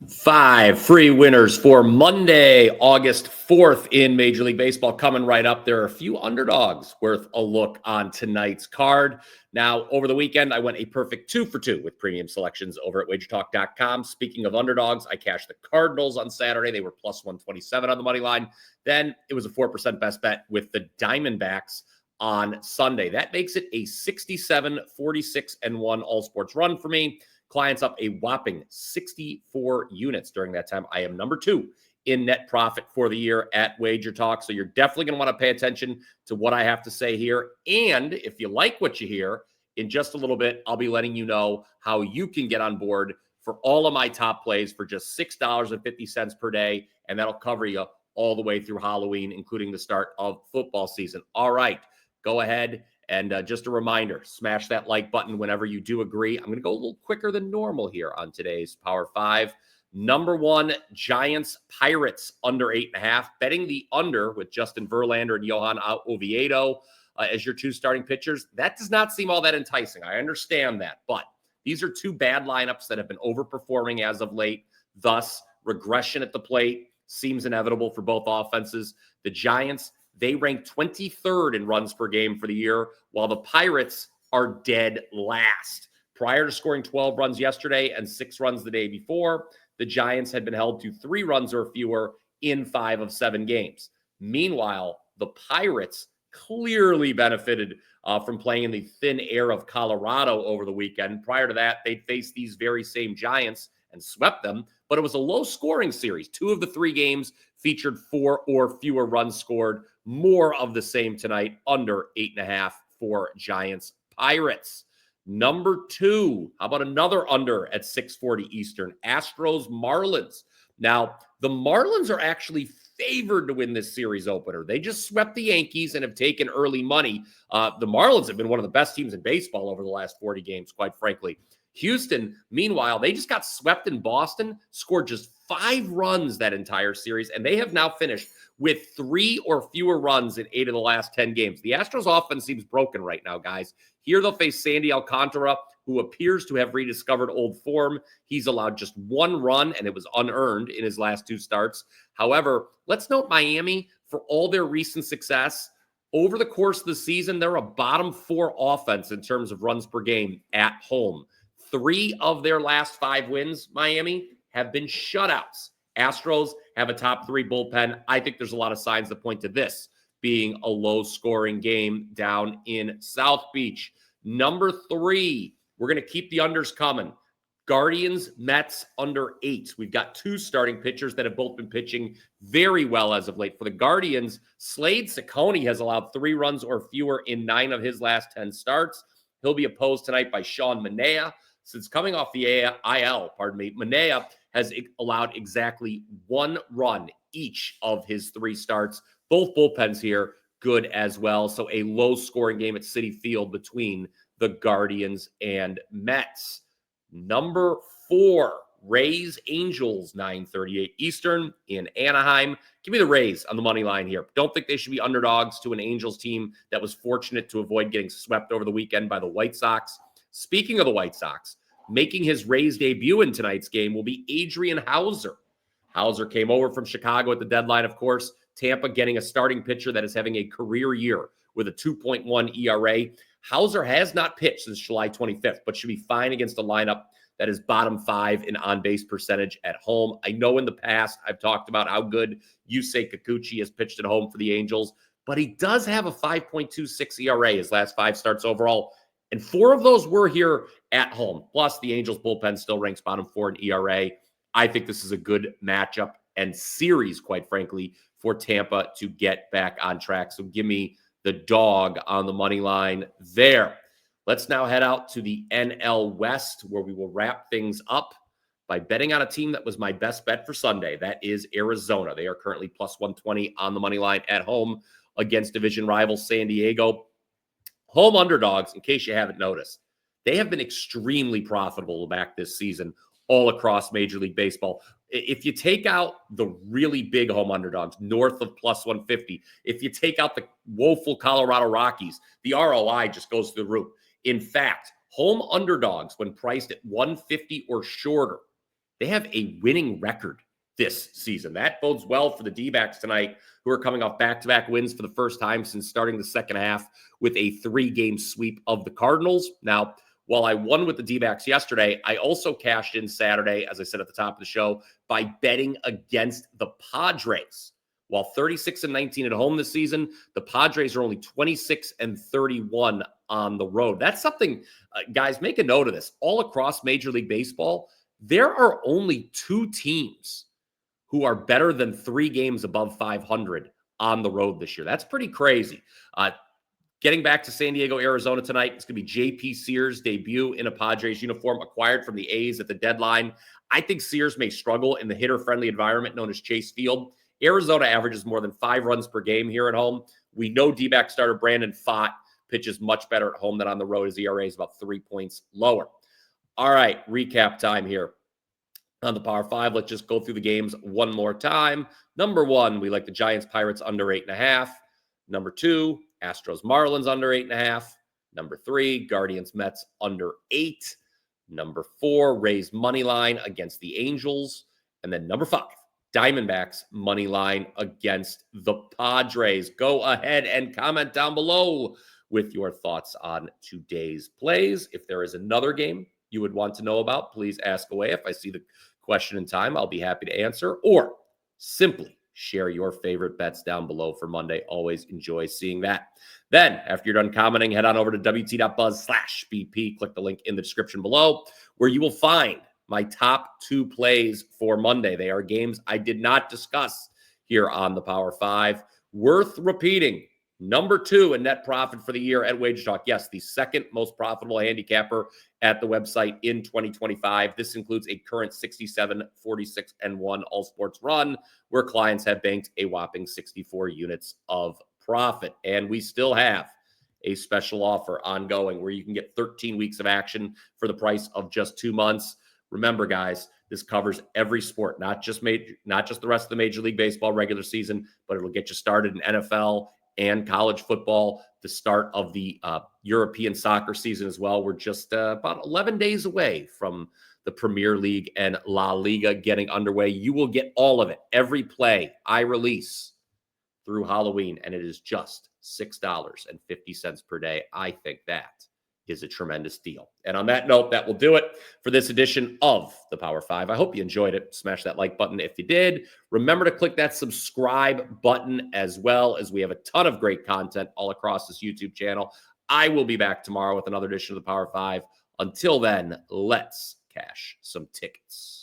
5 free winners for Monday, August 4th in Major League Baseball coming right up. There are a few underdogs worth a look on tonight's card. Now, over the weekend, I went a perfect 2 for 2 with premium selections over at WagerTalk.com. Speaking of underdogs, I cashed the Cardinals on Saturday. They were plus 127 on the money line. Then it was a 4% best bet with the Diamondbacks on Sunday. That makes it a 67, 46-1 all sports run for me. Clients up a whopping 64 units during that time. I am number 2 in net profit for the year at WagerTalk. So you're definitely going to want to pay attention to what I have to say here. And if you like what you hear, in just a little bit, I'll be letting you know how you can get on board for all of my top plays for just $6.50 per day. And that'll cover you all the way through Halloween, including the start of football season. All right, go ahead. And just a reminder, smash that like button whenever you do agree. I'm going to go a little quicker than normal here on today's Power 5. Number 1, Giants Pirates under 8.5. Betting the under with Justin Verlander and Johan Oviedo as your 2 starting pitchers. That does not seem all that enticing. I understand that. But these are 2 bad lineups that have been overperforming as of late. Thus, regression at the plate seems inevitable for both offenses. The Giants, they rank 23rd in runs per game for the year, while the Pirates are dead last. Prior to scoring 12 runs yesterday and 6 runs the day before, the Giants had been held to 3 runs or fewer in 5 of 7 games. Meanwhile, the Pirates clearly benefited from playing in the thin air of Colorado over the weekend. Prior to that, they'd faced these very same Giants and swept them, but it was a low-scoring series. 2 of the 3 games featured 4 or fewer runs scored. More of the same tonight, under 8.5 for Giants Pirates. Number 2, how about another under at 6:40 Eastern? Astros Marlins. Now, the Marlins are actually favored to win this series opener. They just swept the Yankees and have taken early money. The Marlins have been one of the best teams in baseball over the last 40 games, quite frankly. Houston, meanwhile, they just got swept in Boston, scored just 5 runs that entire series, and they have now finished with 3 or fewer runs in 8 of the last 10 games. The Astros offense seems broken right now, guys. Here they'll face Sandy Alcantara, who appears to have rediscovered old form. He's allowed just 1 run, and it was unearned in his last 2 starts. However, let's note Miami, for all their recent success, over the course of the season, they're a bottom 4 offense in terms of runs per game at home. 3 of their last 5 wins, Miami, have been shutouts. Astros have a top 3 bullpen. I think there's a lot of signs that point to this being a low-scoring game down in South Beach. Number 3, we're going to keep the unders coming. Guardians, Mets, under 8. We've got 2 starting pitchers that have both been pitching very well as of late. For the Guardians, Slade Ciccone has allowed 3 runs or fewer in 9 of his last 10 starts. He'll be opposed tonight by Sean Manaea. Since coming off the IL, Manaea has allowed exactly 1 run each of his 3 starts. Both bullpens here good as well. So a low-scoring game at Citi Field between the Guardians and Mets. Number 4, Rays Angels, 9:38 Eastern in Anaheim. Give me the Rays on the money line here. Don't think they should be underdogs to an Angels team that was fortunate to avoid getting swept over the weekend by the White Sox. Speaking of the White Sox, making his Rays debut in tonight's game will be Adrian Hauser. Hauser came over from Chicago at the deadline, of course. Tampa getting a starting pitcher that is having a career year with a 2.1 ERA. Hauser has not pitched since July 25th, but should be fine against a lineup that is bottom 5 in on-base percentage at home. I know in the past I've talked about how good Yusei Kikuchi has pitched at home for the Angels, but he does have a 5.26 ERA his last 5 starts overall. And 4 of those were here at home. Plus, the Angels bullpen still ranks bottom 4 in ERA. I think this is a good matchup and series, quite frankly, for Tampa to get back on track. So give me the dog on the money line there. Let's now head out to the NL West, where we will wrap things up by betting on a team that was my best bet for Sunday. That is Arizona. They are currently plus 120 on the money line at home against division rival San Diego. Home underdogs, in case you haven't noticed, they have been extremely profitable back this season all across Major League Baseball. If you take out the really big home underdogs, north of plus 150, if you take out the woeful Colorado Rockies, the ROI just goes through the roof. In fact, home underdogs, when priced at 150 or shorter, they have a winning record this season. That bodes well for the D-backs tonight, who are coming off back-to-back wins for the first time since starting the second half with a 3-game sweep of the Cardinals. Now, while I won with the D-backs yesterday, I also cashed in Saturday, as I said at the top of the show, by betting against the Padres. While 36-19 at home this season, the Padres are only 26-31 on the road. That's something, guys, make a note of this. All across Major League Baseball, there are only 2 teams who are better than 3 games above 500 on the road this year. That's pretty crazy. Getting back to San Diego, Arizona tonight, it's going to be J.P. Sears' debut in a Padres uniform acquired from the A's at the deadline. I think Sears may struggle in the hitter-friendly environment known as Chase Field. Arizona averages more than 5 runs per game here at home. We know D-back starter Brandon Pfaadt pitches much better at home than on the road. His ERA is about 3 points lower. All right, recap time here on the Power 5. Let's just go through the games one more time. Number 1, we like the Giants-Pirates under 8.5. Number 2, Astros Marlins under 8.5. Number 3, Guardians Mets under 8. Number 4, Rays money line against the Angels. And then number 5, Diamondbacks money line against the Padres. Go ahead and comment down below with your thoughts on today's plays. If there is another game you would want to know about, please ask away. If I see the question in time, I'll be happy to answer, or simply share your favorite bets down below for Monday. Always enjoy seeing that. Then, after you're done commenting, head on over to wt.buzz/BP. Click the link in the description below, where you will find my top 2 plays for Monday. They are games I did not discuss here on the Power 5. Worth repeating. Number 2 in net profit for the year at WagerTalk. Yes, the second most profitable handicapper at the website in 2025. This includes a current 67, 46, and 1 all sports run, where clients have banked a whopping 64 units of profit. And we still have a special offer ongoing where you can get 13 weeks of action for the price of just 2 months. Remember, guys, this covers every sport, not just the rest of the Major League Baseball regular season, but it'll get you started in NFL and college football, the start of the European soccer season as well. We're just about 11 days away from the Premier League and La Liga getting underway. You will get all of it, every play I release through Halloween, and it is just $6.50 per day. I think that is a tremendous deal. And on that note, that will do it for this edition of the Power 5. I hope you enjoyed it. Smash that like button if you did. Remember to click that subscribe button as well, as we have a ton of great content all across this YouTube channel. I will be back tomorrow with another edition of the Power 5. Until then, let's cash some tickets.